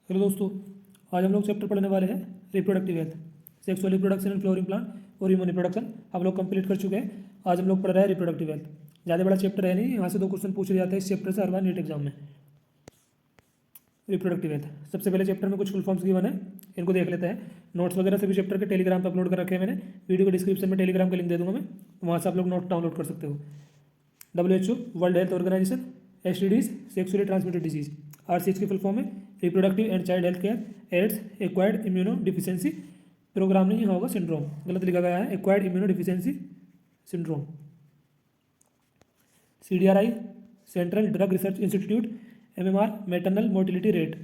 Hello दोस्तों, आज हम लोग चैप्टर पढ़ने वाले हैं reproductive health, sexual reproduction and flowering plant और ह्यूमन रिप्रोडक्शन हम लोग कंप्लीट कर चुके हैं। आज हम लोग पढ़ रहे हैं रिप्रोडक्टिव हेल्थ। ज़्यादा बड़ा चैप्टर है नहीं, यहाँ से 2 क्वेश्चन पूछे जाते हैं इस चैप्टर से हर बार नीट एग्जाम में। रिप्रोडक्टिव हेल्थ सबसे पहले चैप्टर में कुछ फुल फॉर्म्स गिवन है, इनको देख लेते हैं। नोट्स वगैरह सभी चैप्टर के टेलीग्राम पर अपलोड कर रखे हैं मैंने। वीडियो के डिस्क्रिप्शन में टेलीग्राम का लिंक दे दूँगा मैं, वहाँ से आप लोग नोट डाउनलोड कर सकते हो। WHO world health organisation, STDs sexually transmitted disease, RCH की फुल फॉर्म है reproductive and child health care, AIDS acquired immuno deficiency programme नहीं होगा सिंड्रोम, गलत लिखा गया है, acquired immuno deficiency syndrome. CDRI central drug research institute, MMR maternal mortality rate,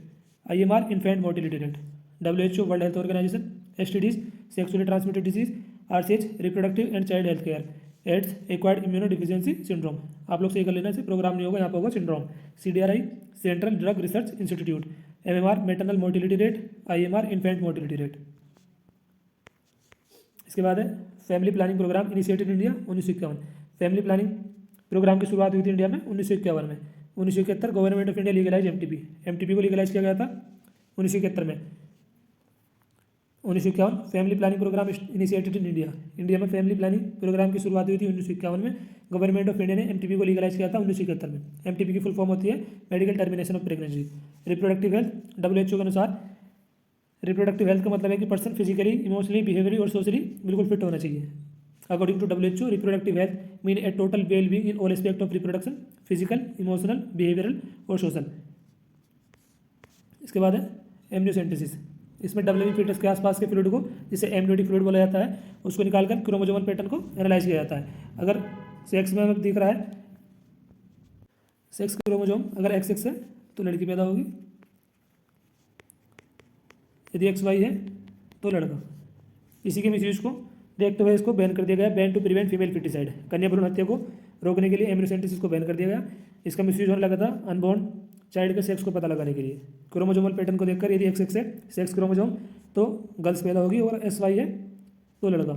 IMR infant mortality rate, WHO world health organisation, STDs sexually transmitted disease, RCH reproductive and child health care, AIDS acquired immuno deficiency syndrome. आप लोग सही कर लेना, इसे programme नहीं होगा, यहाँ पर होगा syndrome. CDRI central drug research institute, MMR maternal mortality rate, IMR infant mortality rate. इसके बाद है family planning programme initiated India 1951। Family planning programme की शुरुआत हुई थी इंडिया में 1951 में। 1971 government of India legalise MTP को लीगलाइज किया गया था 1971 में। 1951 family planning programme initiated in India. India में फैमिली प्लानिंग प्रोग्राम की शुरुआत हुई थी 1951 में। गवर्नमेंट ऑफ इंडिया ने MTP को लीगलाइज किया था 1971 में। MTP की फुल फॉर्म होती है medical termination of pregnancy. Reproductive health WHO के अनुसार रिप्रोडक्टिव हेल्थ का मतलब है कि पर्सन फिजिकली, इमोशनली, बिहेवियरली और सोशली बिल्कुल फिट होना चाहिए। According to WHO reproductive health mean a total well being in all aspect of reproduction, physical, emotional, behavioural और सोशल। इसके बाद है एमनियोसेंटेसिस। इसमें WB फीटस के आसपास के फ्लूइड को, जिसे एमनियोटिक फ्लूइड बोला जाता है, उसको निकालकर क्रोमोसोमल पैटर्न को एनालाइज किया जाता है। अगर सेक्स में हमें दिख रहा है सेक्स क्रोमोसोम, अगर XX है तो लड़की पैदा होगी, यदि XY है तो लड़का। इसी के मिसयूज को देखते हुए इसको बैन कर दिया गया, ban to prevent female foeticide. कन्या भ्रूण हत्या को रोकने के लिए एमनियोसेंटेसिस को बैन कर दिया गया। इसका मिसयूज होने लगा था अनबॉर्न चाइल्ड के सेक्स को पता लगाने के लिए। क्रोमोसोमल पैटर्न को देखकर यदि XX है सेक्स क्रोमोसोम तो गर्ल्स पैदा होगी, और SY है तो लड़का।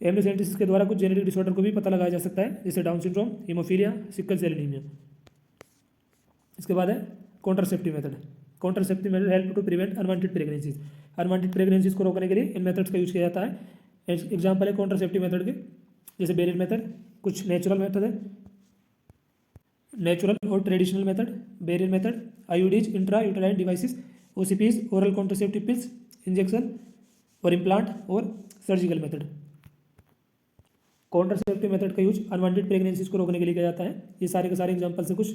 एमनियोसेंटेसिस के द्वारा कुछ जेनेटिक डिसऑर्डर को भी पता लगाया जा सकता है, जैसे Down syndrome, haemophilia, sickle cell anaemia. इसके बाद है contraceptive method. Contraceptive method help to prevent unwanted pregnancies. Unwanted pregnancies को रोकने के लिए इन मेथड्स का यूज किया जाता है। एग्जाम्पल है कॉन्ट्रासेप्टिव मेथड के, जैसे बेरियर मेथड, कुछ नेचुरल मेथड है, नेचुरल और traditional method, barrier method, IUDs intra uterine devices, OCPs oral contraceptive pills, injection और इम्प्लांट, और सर्जिकल मेथड। कॉन्ट्रासेप्टिव मेथड का यूज अनवांटेड प्रेगनेंसीज को रोकने के लिए किया जाता है। ये सारे के सारे एग्जाम्पल से कुछ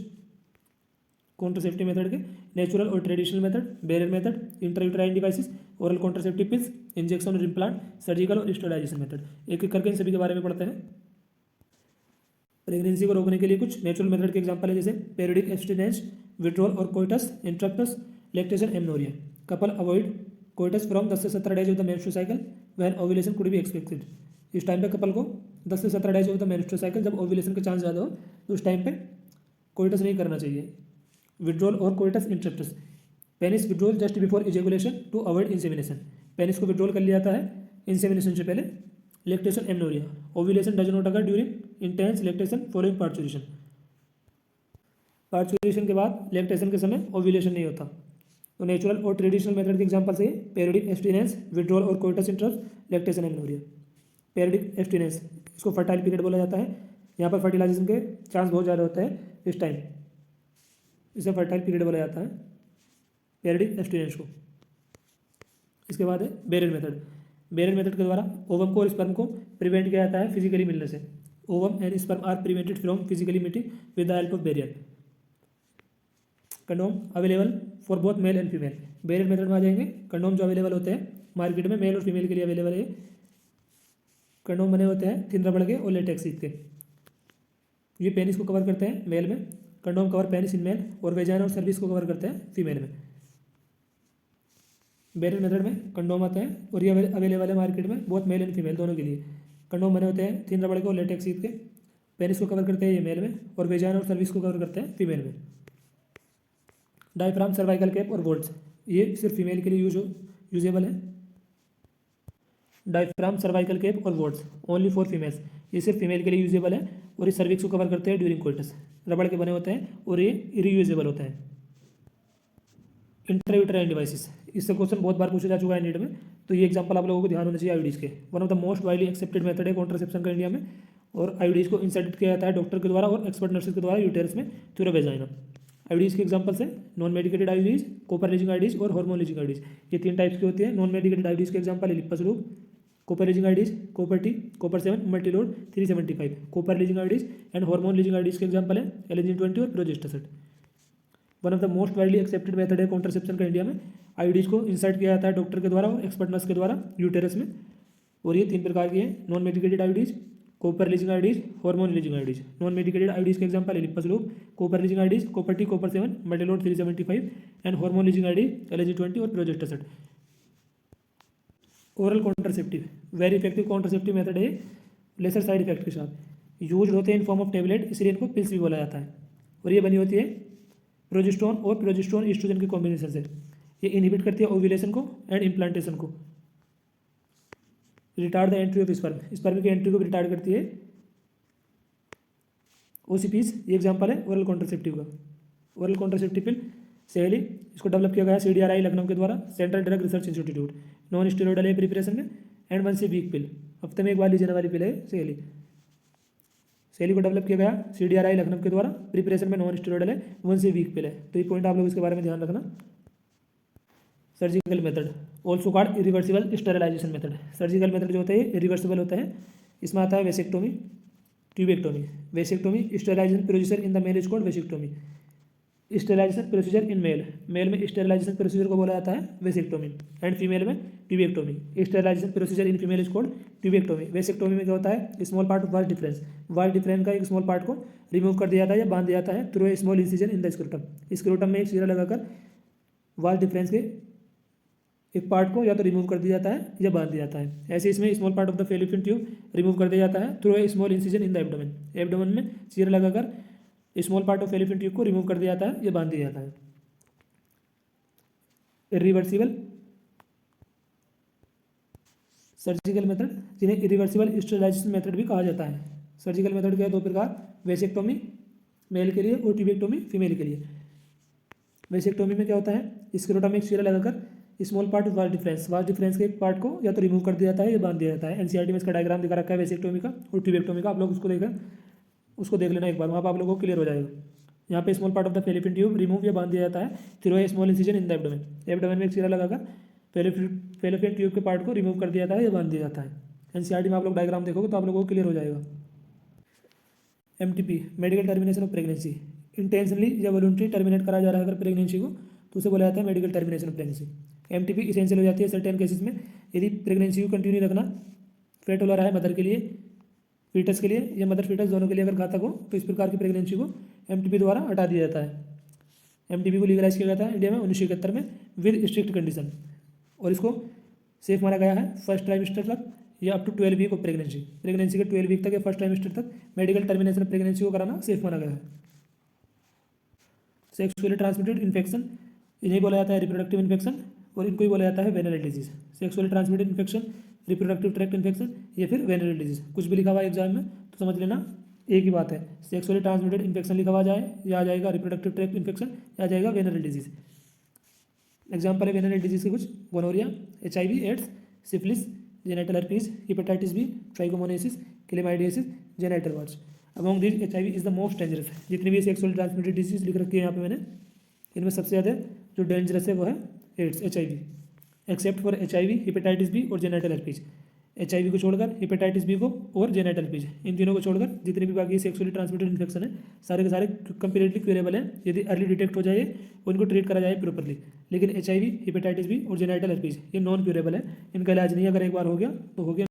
कॉन्ट्रासेप्टिव मेथड के, नेचुरल और traditional method, barrier method, intrauterine devices, oral contraceptive pills, injection और इम्प्लांट, सर्जिकल और स्टेरिलाइजेशन मेथड। एक एक करके इन सभी के बारे में पढ़ते हैं। प्रेगनेंसी को रोकने के लिए कुछ नेचुरल मेथड के एग्जांपल है, जैसे पेरियोडिक एब्स्टिनेंस, विड्रॉल और coitus interrupts, lactation, amenorrhoea. Couple avoid coitus from 10 से 17 days of the menstrual cycle when ovulation could be expected. इस टाइम पे कपल को 10 से 17 days of the menstrual cycle, जब ओव्यूलेशन का चांस ज़्यादा हो तो उस टाइम पे कोइटस नहीं करना चाहिए। विड्रॉल और coitus interruptus, penis withdrawal just before ejaculation to avoid insemination. Penis को विड्रॉल कर लिया जाता है इंसेमिनेशन से पहले। Lactation, amenorrhoea, ovulation does not occur during intense lactation following parturition. Parturition के बाद लैक्टेशन के समय ओव्यूलेशन नहीं होता। तो नेचुरल और ट्रेडिशनल मेथड के एग्जांपल से पेरियोडिक एब्स्टिनेंस, विड्रॉल और coitus interrupt, lactation, amenorrhoea. Periodic abstinence, इसको फर्टाइल पीरियड बोला जाता है। यहाँ पर फर्टिलाइजेशन के चांस बहुत ज़्यादा होते हैं इस टाइम, इसे फर्टाइल पीरियड बोला जाता है, पेरियोडिक एब्स्टिनेंस को। इसके बाद है बेरियर मेथड। बेरियर मेथड के द्वारा ओवम को और स्पर्म को प्रिवेंट किया जाता है फिजिकली मिलने से। Ovum and sperm are prevented from physically meeting with the help of barrier. Condom available for both male and female. Barrier method में आ जाएंगे कंडोम जो अवेलेबल होते हैं मार्केट में, मेल और फीमेल के लिए अवेलेबल है। कंडोम बने होते हैं थिन रबड़ के और लेटेक्स शीट के। ये पेनिस को कवर करते हैं मेल में, condom cover penis in male, और वेजाइना और सर्विस को कवर करते हैं फीमेल में। बेरियर मेथड में कंडोम आते हैं और ये अवेलेबल है मार्केट में बोथ मेल एंड फीमेल दोनों के लिए। कंडोम बने होते हैं थिन रबड़ के और लेटेक्स शीट के। पेनिस को कवर करते हैं ये मेल में, और वेजाइना और सर्विस को कवर करते हैं फीमेल में। डायफ्राम, सर्वाइकल कैप और वोल्ट्स, ये सिर्फ फीमेल के लिए यूजेबल है। डायफ्राम, सर्वाइकल कैप और वोल्ट्स ओनली फॉर फीमेल्स, ये सिर्फ फीमेल के लिए यूजेबल है, और ये सर्विक्स को कवर करते हैं ड्यूरिंग कोइटस। रबड़ के बने होते हैं और ये रीयूजेबल होते हैं। इंट्रायूटेराइन डिवाइसेस, इससे क्वेश्चन बहुत बार पूछा जा चुका है नीट में, तो ये एग्जांपल आप लोगों को ध्यान होना चाहिए आईयूडीज के। One of the most widely accepted method है कॉन्ट्रासेप्शन का इंडिया में, और आईयूडीज को इंसर्टेड किया जाता है डॉक्टर के द्वारा और एक्सपर्ट नर्सेज के द्वारा यूटेरस में थ्रू वेजाइना। आईयूडीज के एग्जांपल्स है non medicated IUDs, copper releasing IUDs और हार्मोन लीजिंग आईयूडीज। ये 3 टाइप्स की होती है। नॉन मेडिकेटेड आईयूडीज के एग्जांपल है Lippes loop, copper releasing IUDs, copper T, copper 7, multiload 375, copper releasing IUDs. And hormone releasing IUDs के example है एलिजिन 20 और Progestasert. One of the most widely accepted method है कॉन्ट्रासेप्शन का इंडिया में। IUDs को इंसर्ट किया जाता है डॉक्टर के द्वारा और एक्सपर्ट नर्स के द्वारा यूटेरस में, और ये 3 प्रकार की है। Non medicated IUDs, copper releasing IUDs, hormone releasing IUDs. Non medicated IUDs के एग्जांपल है Lippes loop, copper releasing IUDs, copper T, copper 7, multiload 375 and hormone releasing IUDs एलिजिन 20 और Progestasert. Oral contraceptive very effective contraceptive method है, lesser side effect के साथ use होते हैं in form of tablet, इसलिए इनको पिल्स भी बोला जाता है। और ये बनी होती है प्रोजेस्टेरोन और प्रोजेस्टेरोन ईस्ट्रोजन के कॉम्बिनेशन से। ये इनहिबिट करती है ओव्यूलेशन को एंड इम्प्लांटेशन को, retard the entry of sperm, sperm की एंट्री को भी रिटार्ड करती है। ओसीपीज ये एग्जांपल है ओरल कॉन्ट्रासेप्टिव का। ओरल कॉन्ट्रासेप्टिव पिल सहेली, इसको डेवलप किया गया CDRI लखनऊ के द्वारा, central drug research institute. Non steroidal है प्रिपरेशन में एंड 1 से वीक पिल, हफ्ते में एक बार ली जाने वाली पिल है सहेली। सहेली को डेवलप किया गया CDRI लखनऊ के द्वारा, प्रिपरेशन में नॉन स्टेरॉइडल है, 1 से वीक पिल है। तो ये पॉइंट आप लोग इसके बारे में ध्यान रखना। Surgical method also called irreversible sterilisation method. Surgical method जो होता है इरिवर्सिबल होता है। इसमें आता है vasectomy, tubectomy. Vasectomy sterilisation procedure in the male is called vasectomy. Sterilisation procedure in male, male में स्टेरिलाइजेशन प्रोसीजर को बोला जाता है वेसेक्टोमी, एंड फीमेल में tubectomy. Sterilisation procedure in female is called tubectomy. Vasectomy में क्या होता है, small part of vas deferens, vas deferens का एक स्मॉल पार्ट को रिमूव कर दिया जाता है या बांध दिया जाता है through a small incision in the scrotum. Scrotum में एक चीरा लगाकर वाज डिफरेंस के एक पार्ट को या तो रिमूव कर दिया जाता है या बांध दिया जाता है। ऐसे इसमें small part of the fallopian tube remove कर दिया जाता है through a small incision in the abdomen. Abdomen में चीरा लगाकर small part of fallopian tube को रिमूव कर दिया जाता है या बांध दिया जाता है। इरिवर्सिबल सर्जिकल मेथड, जिन्हें इरिवर्सिबल स्टेरिलाइजेशन मेथड भी कहा जाता है। सर्जिकल मेथड के हैं 2 प्रकार, वेसेक्टोमी मेल के लिए और ट्यूबेक्टोमी फीमेल के लिए। वेसेक्टोमी में क्या होता है, स्क्रोटम में एक चीरा लगाकर small part of vas difference के एक पार्ट को या तो रिमूव कर दिया जाता है या बांध दिया जाता है। एनसीईआरटी में इसका डायग्राम दिखा रखा है वेसेक्टोमी का और ट्यूबेक्टोमी का, आप लोग उसको देख लेना एक बार, वहाँ पर आप लोगों को क्लियर हो जाएगा। यहाँ पे small part of the fallopian tube remove या बांध दिया जाता है through a small incision in the abdomen. Abdomen में एक चीरा लगाकर फेलोपियन ट्यूब के पार्ट को रिमूव कर दिया जाता है या बांध दिया जाता है। एनसीईआरटी में आप लोग डायग्राम देखोगे तो आप लोगों को क्लियर हो जाएगा। MTP medical termination of pregnancy, intentionally या वॉलंटरी टर्मिनेट करा जा रहा है अगर प्रेगनेंसी को तो उसे बोला जाता है medical termination of pregnancy. MTP essential हो जाती है सर्टेन केसेस में, यदि प्रेगनेंसी को कंटिन्यू रखना फेटल हो रहा है मदर के लिए, फीटस के लिए या मदर फीटस दोनों के लिए अगर घातक हो तो इस प्रकार की प्रेगनेंसी को MTP द्वारा हटा दिया जाता है। MTP को लीगलाइज किया गया था इंडिया में 1971 में विद स्ट्रिक्ट कंडीशन, और इसको सेफ माना गया है फर्स्ट ट्राइमेस्टर तक या up to 12 week of pregnancy के 12 वीक तक या फर्स्ट ट्राइमेस्टर तक मेडिकल टर्मिनेशन ऑफ प्रेगनेंसी को कराना सेफ माना गया है। सेक्सुअली ट्रांसमिटेड इन्फेक्शन, इन्हें बोला जाता है रिप्रोडक्टिव इन्फेक्शन और इनको ही बोला जाता है venereal disease. Sexually transmitted infection, reproductive tract infection या फिर वेनरल डिजीज, कुछ भी लिखा हुआ है एग्जाम में तो समझ लेना एक ही बात है। सेक्सुअली ट्रांसमिटेड इन्फेक्शन लिखा हुआ जाए या आ जाएगा रिप्रोडक्टिव ट्रैक्ट इन्फेक्शन या आ जाएगा वेनरल डिजीज। एग्जाम्पल है वेनरल डिजीज के कुछ, gonorrhoea, HIV, AIDS, syphilis, genital herpes, hepatitis B, trichomoniasis, chlamydiasis, genital warts. Among this HIV is the most dangerous. जितनी भी सेक्सुअली ट्रांसमिटेड डिजीज लिख रखी है यहाँ पे मैंने, इनमें सबसे ज़्यादा जो डेंजरस है वो है AIDS, HIV, except for HIV, hepatitis B और जेनिटल हर्पीज। HIV को छोड़कर, हेपेटाइटिस B को और जेनिटल हर्पीज, इन तीनों को छोड़कर जितने भी बाकी सेक्सुअली ट्रांसमिटेड इन्फेक्शन है सारे के सारे कंप्लीटली क्यूरेबल हैं यदि अर्ली डिटेक्ट हो जाए और इनको ट्रीट करा जाए प्रॉपरली। लेकिन HIV, हेपेटाइटिस B और जेनिटल हर्पीज ये नॉन क्यूरेबल है, इनका इलाज नहीं, अगर एक बार हो गया तो हो गया।